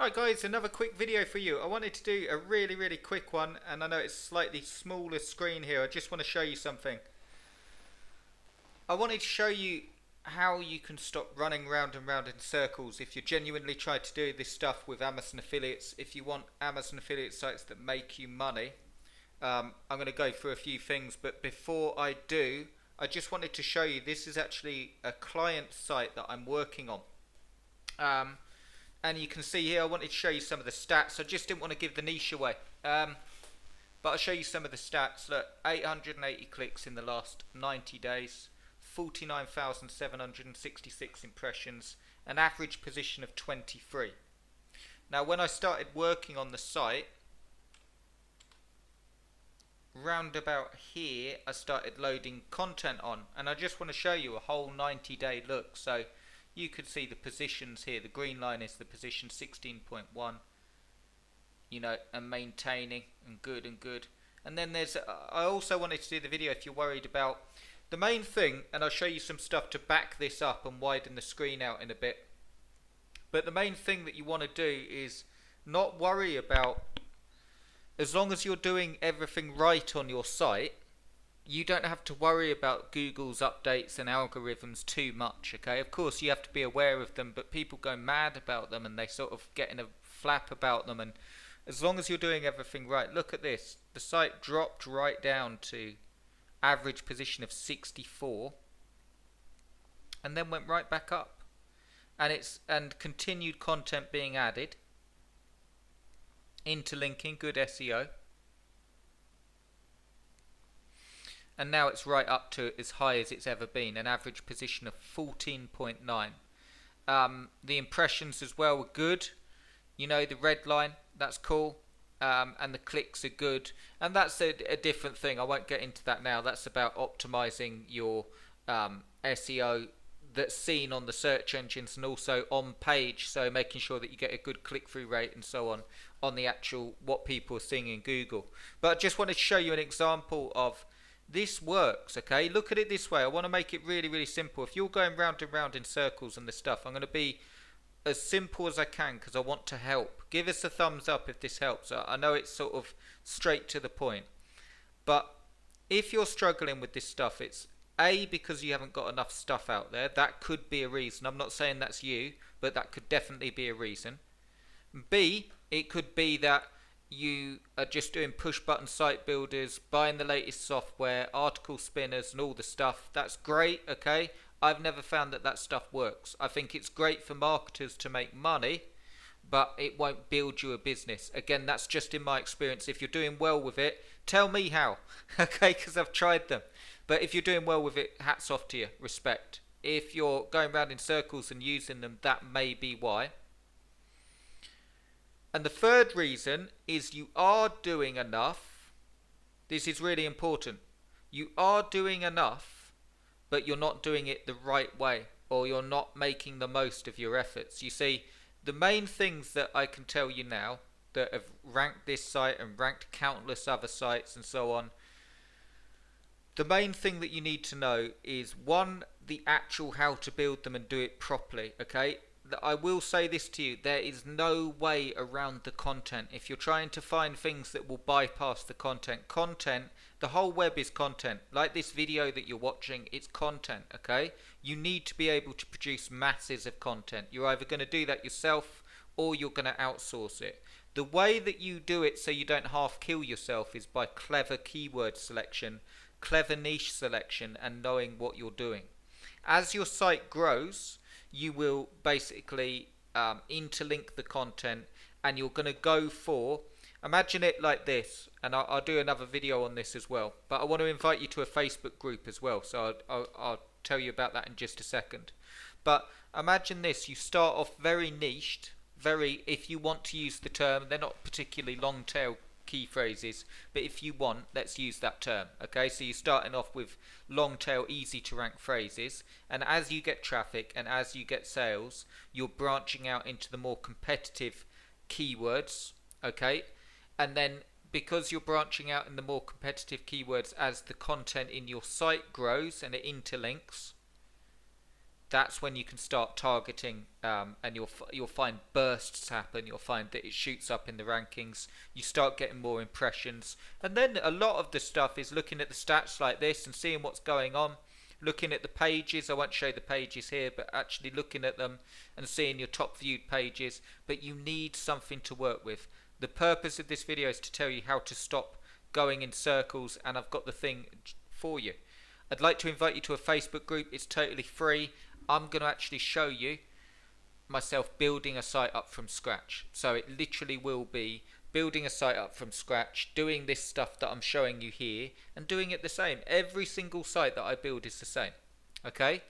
Hi guys, another quick video for you. I wanted to do a really quick one, and I know it's slightly smaller screen here. I just want to show you something. I wanted to show you how you can stop running round and round in circles if you genuinely try to do this stuff with Amazon affiliates. If you want Amazon affiliate sites that make you money, I'm going to go through a few things, but before I do, I just wanted to show you this is actually a client site that I'm working on. And you can see here I wanted to show you some of the stats. I just didn't want to give the niche away, but I'll show you some of the stats. Look, 880 clicks in the last 90 days, 49,766 impressions, an average position of 23. Now when I started working on the site, round about here I started loading content on, and I just want to show you a whole 90-day look. So you could see the positions here. The green line is the position 16.1, you know, and maintaining and good. And then there's I also wanted to do the video if you're worried about the main thing, and I'll show you some stuff to back this up and widen the screen out in a bit. But the main thing that you want to do is not worry about, as long as you're doing everything right on your site, you don't have to worry about Google's updates and algorithms too much, okay? Of course you have to be aware of them, but people go mad about them and they sort of get in a flap about them, and as long as you're doing everything right, look at this. The site dropped right down to average position of 64 and then went right back up, and continued content being added, interlinking, good SEO. And now it's right up to as high as it's ever been, an average position of 14.9. The impressions as well were good. You know, the red line, that's cool. And the clicks are good. And that's a different thing. I won't get into that now. That's about optimizing your SEO that's seen on the search engines and also on page. So making sure that you get a good click-through rate and so on the actual what people are seeing in Google. But I just wanted to show you an example of this works, okay? Look at it this way. I want to make it really simple. If you're going round and round in circles and this stuff, I'm going to be as simple as I can because I want to help. Give us a thumbs up if this helps. I know it's sort of straight to the point, but if you're struggling with this stuff, it's A, because you haven't got enough stuff out there. That could be a reason. I'm not saying that's you, but that could definitely be a reason. B, it could be that you are just doing push button site builders, buying the latest software, article spinners and all the stuff. That's great, okay? I've never found that stuff works. I think it's great for marketers to make money, but it won't build you a business. Again, that's just in my experience. If you're doing well with it, tell me how, okay? Because I've tried them. But if you're doing well with it, hats off to you, respect. If you're going around in circles and using them, that may be why. And the third reason is you are doing enough. This is really important. You are doing enough, but you're not doing it the right way, or you're not making the most of your efforts. You see, the main things that I can tell you now that have ranked this site and ranked countless other sites and so on, the main thing that you need to know is, one, the actual how to build them and do it properly, okay? I will say this to you, there is no way around the content. If you're trying to find things that will bypass the content, the whole web is content. Like this video that you're watching, it's content, okay? You need to be able to produce masses of content. You're either going to do that yourself or you're going to outsource it. The way that you do it so you don't half kill yourself is by clever keyword selection, clever niche selection, and knowing what you're doing. As your site grows, you will basically interlink the content, and you're going to go for, imagine it like this, and I'll do another video on this as well, but I want to invite you to a Facebook group as well, so I'll tell you about that in just a second. But imagine this, you start off very niched, if you want to use the term, they're not particularly long tail key phrases, but if you want, let's use that term, okay? So you're starting off with long tail, easy to rank phrases, and as you get traffic and as you get sales, you're branching out into the more competitive keywords, okay? And then because you're branching out in the more competitive keywords, as the content in your site grows and it interlinks, that's when you can start targeting, and you'll find bursts happen. You'll find that it shoots up in the rankings. You start getting more impressions, and then a lot of the stuff is looking at the stats like this and seeing what's going on, looking at the pages. I won't show the pages here, but actually looking at them and seeing your top viewed pages. But you need something to work with. The purpose of this video is to tell you how to stop going in circles, and I've got the thing for you. I'd like to invite you to a Facebook group. It's totally free. I'm going to actually show you myself building a site up from scratch. So it literally will be building a site up from scratch, doing this stuff that I'm showing you here, and doing it the same. Every single site that I build is the same. Okay?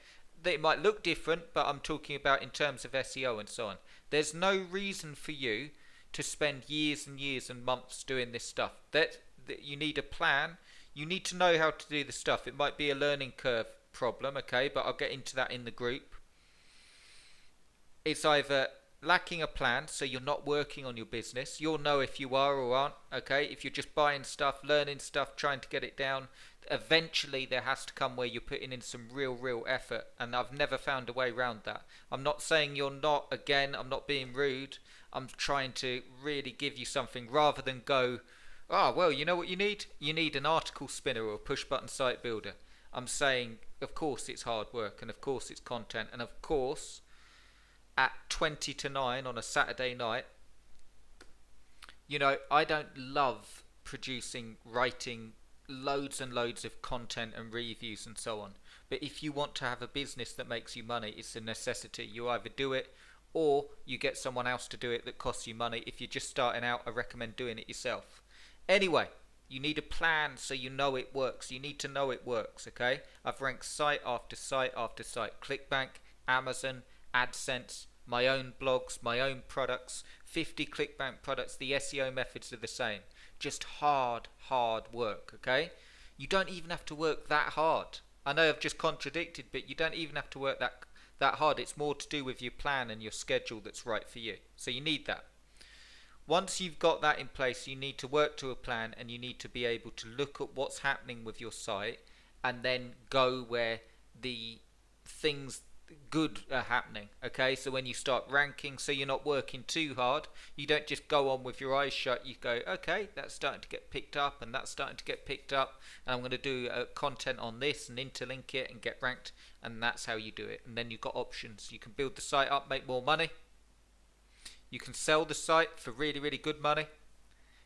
They might look different, but I'm talking about in terms of SEO and so on. There's no reason for you to spend years and years and months doing this stuff. That you need a plan. You need to know how to do the stuff. It might be a learning curve problem, okay, but I'll get into that in the group. It's either lacking a plan, so you're not working on your business. You'll know if you are or aren't, okay? If you're just buying stuff, learning stuff, trying to get it down, eventually there has to come where you're putting in some real effort, and I've never found a way around that. I'm not saying you're not, again, I'm not being rude. I'm trying to really give you something rather than go, oh, well, you know what you need? You need an article spinner or a push button site builder. I'm saying, of course it's hard work, and of course it's content, and of course at 20 to 9 on a Saturday night, you know, I don't love writing loads and loads of content and reviews and so on, but if you want to have a business that makes you money, it's a necessity. You either do it or you get someone else to do it that costs you money. If you're just starting out, I recommend doing it yourself. Anyway, you need a plan so you know it works. You need to know it works, okay? I've ranked site after site after site. ClickBank, Amazon, AdSense, my own blogs, my own products, 50 ClickBank products. The SEO methods are the same. Just hard work, okay? You don't even have to work that hard. I know I've just contradicted, but you don't even have to work that hard. It's more to do with your plan and your schedule that's right for you. So you need that. Once you've got that in place, you need to work to a plan, and you need to be able to look at what's happening with your site and then go where the things good are happening. Okay, so when you start ranking, so you're not working too hard, you don't just go on with your eyes shut. You go, okay, that's starting to get picked up, and that's starting to get picked up, and I'm going to do content on this and interlink it and get ranked, and that's how you do it. And then you've got options. You can build the site up, make more money. You can sell the site for really good money.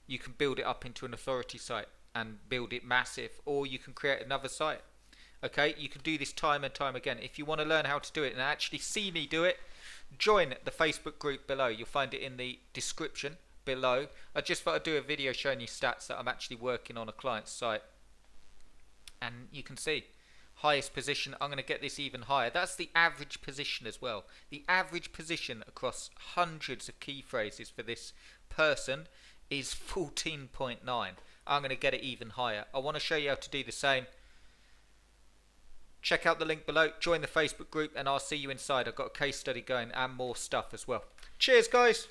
You can build it up into an authority site and build it massive, or you can create another site. Okay, you can do this time and time again. If you want to learn how to do it and actually see me do it, join the Facebook group below. You'll find it in the description below. I just thought I'd do a video showing you stats that I'm actually working on a client's site, and you can see highest position. I'm going to get this even higher. That's the average position as well. The average position across hundreds of key phrases for this person is 14.9. I'm going to get it even higher. I want to show you how to do the same. Check out the link below, join the Facebook group, and I'll see you inside. I've got a case study going and more stuff as well. Cheers, guys.